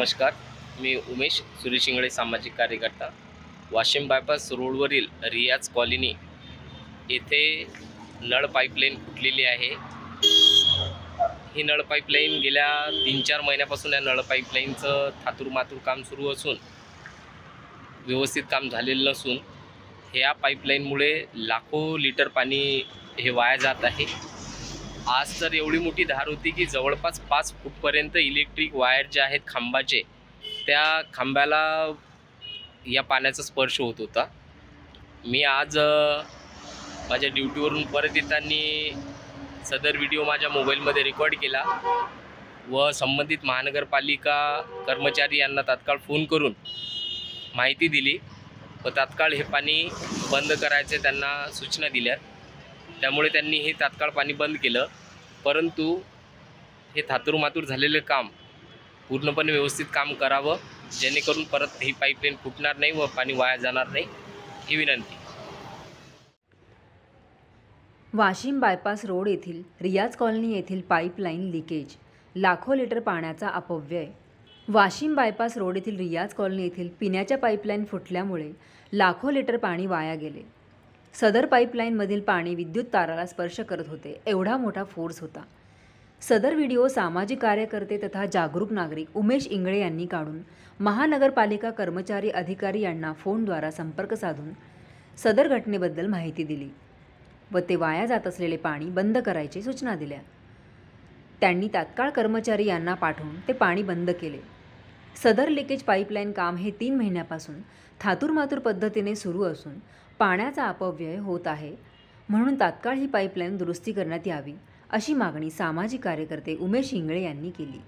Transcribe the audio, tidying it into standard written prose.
नमस्कार, मी उमेश सुरेश इंगळे, सामाजिक कार्यकर्ता. वाशिम बायपास रोडवरील रियाज कॉलनी येथे नळ पाईपलाईन फुटलेली आहे. ही नळ पाईपलाईन गेल्या 3-4 महिन्यापासून या नळ पाईपलाईनचं थातूरमातूर काम सुरू असून व्यवस्थित काम झालेलं नसून ह्या पाईपलाईनमुळे लाखो लिटर पाणी हे वाया जात आहे. आज तर एवढी मोठी धार होती की जवळपास 5 फूटपर्यंत इलेक्ट्रिक वायर जे आहेत खांबाचे, त्या खांबाला या पाण्याचा स्पर्श होत होता. मी आज माझ्या ड्युटीवरून परत येताना सदर व्हिडिओ माझ्या मोबाईलमध्ये रेकॉर्ड केला व संबंधित महानगरपालिका कर्मचारी यांना तात्काळ फोन करून माहिती दिली व तात्काळ हे पाणी बंद करायचे त्यांना सूचना दिल्या. त्यामुळे त्यांनी हे तात्काळ पाणी बंद केलं. परंतु हे थातूरमातूर झालेलं काम पूर्णपणे व्यवस्थित काम करावं, जेणेकरून परत ही पाईपलाईन फुटणार नाही व पाणी वाया जाणार नाही, ही विनंती. वाशिम बायपास रोड येथील रियाज कॉलनी येथील पाईपलाईन लिकेज, लाखो लिटर पाण्याचा अपव्यय. वाशिम बायपास रोड येथील रियाज कॉलनी येथील पिण्याच्या पाईपलाईन फुटल्यामुळे लाखो लिटर पाणी वाया गेले. सदर पाईपलाईनमधील पाणी विद्युत ताराला स्पर्श करत होते, एवढा मोठा फोर्स होता. सदर व्हिडिओ सामाजिक कार्यकर्ते तथा जागरूक नागरिक उमेश इंगळे यांनी काढून महानगरपालिका कर्मचारी अधिकारी यांना फोनद्वारा संपर्क साधून सदर घटनेबद्दल माहिती दिली व ते वाया जात असलेले पाणी बंद करायची सूचना दिल्या. त्यांनी तात्काळ कर्मचारी यांना पाठवून ते पाणी बंद केले. सदर लिकेज पाईपलाईन काम हे 3 महिन्यापासून थातूरमातूर पद्धतीने सुरू असून पाण्याचा अपव्यय होत आहे, म्हणून तात्काळ ही पाईपलाईन दुरुस्ती करण्यात यावी अशी मागणी सामाजिक कार्यकर्ते उमेश इंगळे यांनी केली.